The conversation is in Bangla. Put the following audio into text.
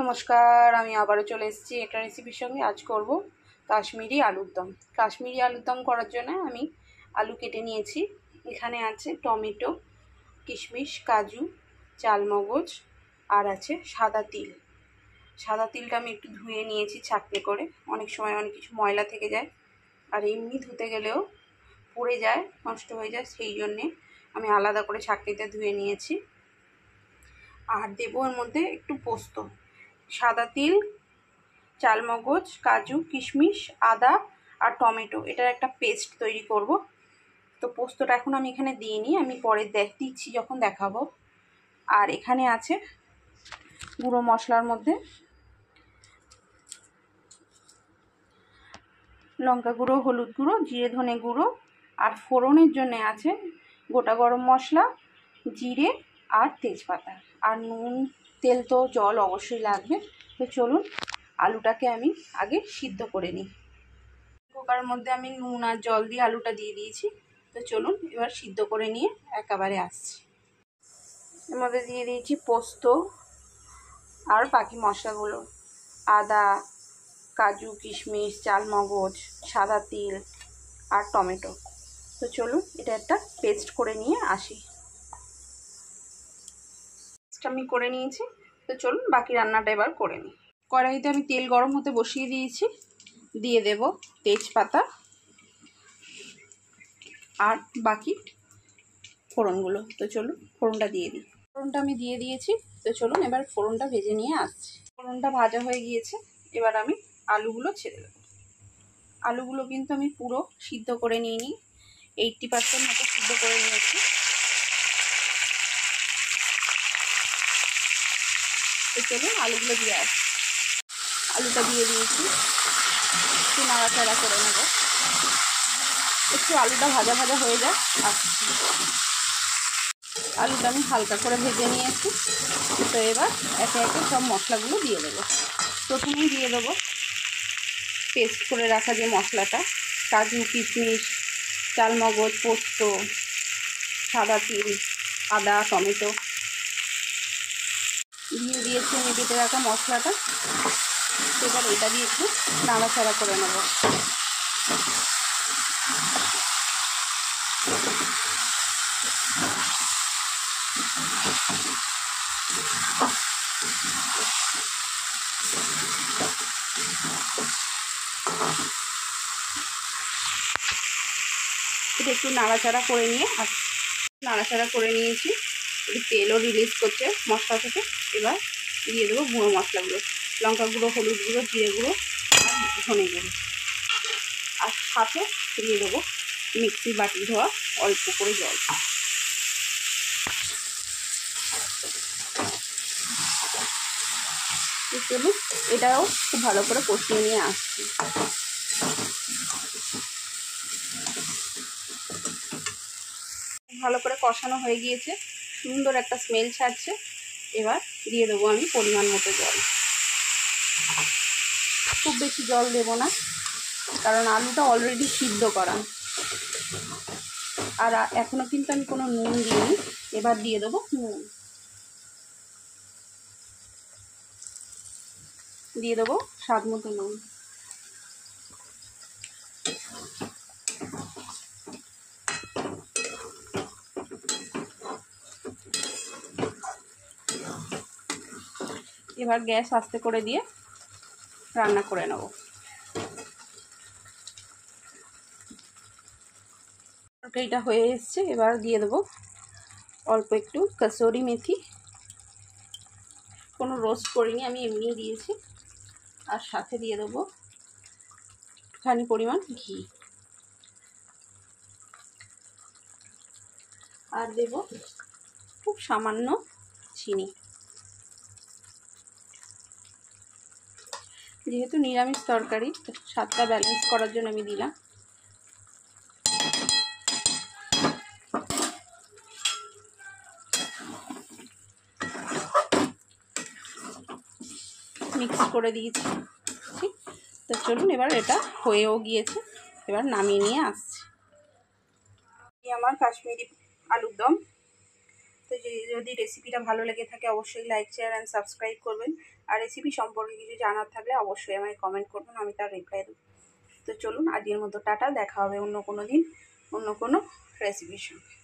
নমস্কার, আমি আবারও চলে এসেছি একটা রেসিপির সঙ্গে। আজ করব কাশ্মীরি আলুর দম। কাশ্মীরি আলুর দম করার জন্য আমি আলু কেটে নিয়েছি। এখানে আছে টমেটো, কিশমিশ, কাজু, চালমগজ, আর আছে সাদা তিল। সাদা তিলটা আমি একটু ধুয়ে নিয়েছি ছাঁকনি করে। অনেক সময় অনেক কিছু ময়লা থেকে যায়, আর এমনি ধুতে গেলেও পুড়ে যায়, নষ্ট হয়ে যায়, সেই জন্যে আমি আলাদা করে ছাঁকনিতে ধুয়ে নিয়েছি। আর দেবো এর মধ্যে একটু পোস্ত, সাদা তিল, চালমগজ, কাজু, কিশমিশ, আদা আর টমেটো, এটার একটা পেস্ট তৈরি করব। তো পোস্তটা এখন আমি এখানে দিইনি, আমি পরে দিচ্ছি যখন দেখাবো। আর এখানে আছে গুঁড়ো মশলার মধ্যে লঙ্কা গুঁড়ো, হলুদ গুঁড়ো, জিরে ধনে গুঁড়ো, আর ফোড়নের জন্য আছে গোটা গরম মশলা, জিরে আর তেজপাতা, আর নুন, তেল তো জল অবশ্যই লাগবে। তো চলুন আলুটাকে আমি আগে সিদ্ধ করে নিই। কুকারের মধ্যে আমি নুন আর জল দিয়ে আলুটা দিয়ে দিয়েছি। তো চলুন এবার সিদ্ধ করে নিয়ে একেবারে আসছি। এর মধ্যে দিয়ে দিয়েছি পোস্ত আর বাকি মশলাগুলো, আদা, কাজু, কিশমিশ, চালমগজ, সাদা তিল আর টমেটো। তো চলুন এটা একটা পেস্ট করে নিয়ে আসি। আমি করে নিয়েছি। তো চলুন বাকি রান্নাটা এবার করে নিই। কড়াইতে আমি তেল গরম হতে বসিয়ে দিয়েছি। দিয়ে দেব তেজপাতা আর বাকি ফোড়নগুলো। তো চলুন ফোড়নটা দিয়ে দিই। ফোড়নটা আমি দিয়ে দিয়েছি। তো চলুন এবার ফোড়নটা ভেজে নিয়ে আসছি। ফোড়নটা ভাজা হয়ে গিয়েছে, এবার আমি আলুগুলো ছেড়ে দেবো। আলুগুলো কিন্তু আমি পুরো সিদ্ধ করে নিইনি, 80% মতো সিদ্ধ করে নিয়েছি। তো চলুন আলুগুলো দিয়ে আসছি। আলুটা দিয়ে দিয়েছি, একটু নাড়াচাড়া করে নেব। একটু আলুটা ভাজা ভাজা হয়ে যায়। আলুটা আমি হালকা করে ভেজে নিয়েছি। তো এবার একে একে সব মশলাগুলো দিয়ে দেবো। প্রথমেই দিয়ে দেবো পেস্ট করে রাখা যে মশলাটা, কাজু, কিশমিশ, চালমগজ, পোস্ত, সাদা তিল, আদা, টমেটো দিয়ে দিয়েছি আমি বেটে রাখা মশলাটা। এবার এটা দিয়ে একটু নাড়াচাড়া করে নেব। এটা একটু নাড়াচাড়া করে নিয়ে নাড়াচাড়া করে নিয়েছি। একটু তেলও রিলিজ করছে মশলা থেকে। এবার দিয়ে দেবো গুঁড়ো মশলাগুলো, লঙ্কা গুঁড়ো, হলুদ গুঁড়ো, জিরে গুঁড়ো আর ধনে গুঁড়ো। আর সাথে দিয়ে দেবো মিক্সির বাটি ধোয়া অল্প করে জল। চলুন এটাও খুব ভালো করে কষিয়ে নিয়ে আসছি। ভালো করে কষানো হয়ে গিয়েছে, সুন্দর একটা স্মেল ছাড়ছে। এবার দিয়ে দেবো আমি পরিমাণ মতো জল। খুব বেশি জল দেব না, কারণ আলুটা অলরেডি সিদ্ধ করা। আর এখনও কিন্তু আমি কোনো নুন দিইনি। এবার দিয়ে দেবো নুন, দিয়ে দেবো স্বাদ মতো নুন। এবার গ্যাস আস্তে করে দিয়ে রান্না করে নেব। তরকারিটা হয়ে এসছে। এবার দিয়ে দেবো অল্প একটু কসুরি মেথি, কোনো রোস্ট করিনি, আমি এমনি দিয়েছি। আর সাথে দিয়ে দেবো একটুখানি পরিমাণ ঘি, আর দেব খুব সামান্য চিনি। যেহেতু নিরামিষ তরকারি, স্বাদটা ব্যালেন্স করার জন্য আমি দিলাম। মিক্স করে দিয়েছি। তো চলুন এবার এটা হয়েও গিয়েছে, এবার নামিয়ে নিয়ে আসছি। আমার কাশ্মীরি আলুর দম। তো যে যদি রেসিপিটা ভালো লেগে থাকে অবশ্যই লাইক শেয়ার অ্যান্ড সাবস্ক্রাইব করবেন। আর রেসিপি সম্পর্কে কিছু জানার থাকলে অবশ্যই আমায় কমেন্ট করবেন, আমি তার রিপ্লাই দেবো। তো চলুন আজকের মতো টাটা, দেখা হবে অন্য কোনো দিন অন্য কোনো রেসিপির সঙ্গে।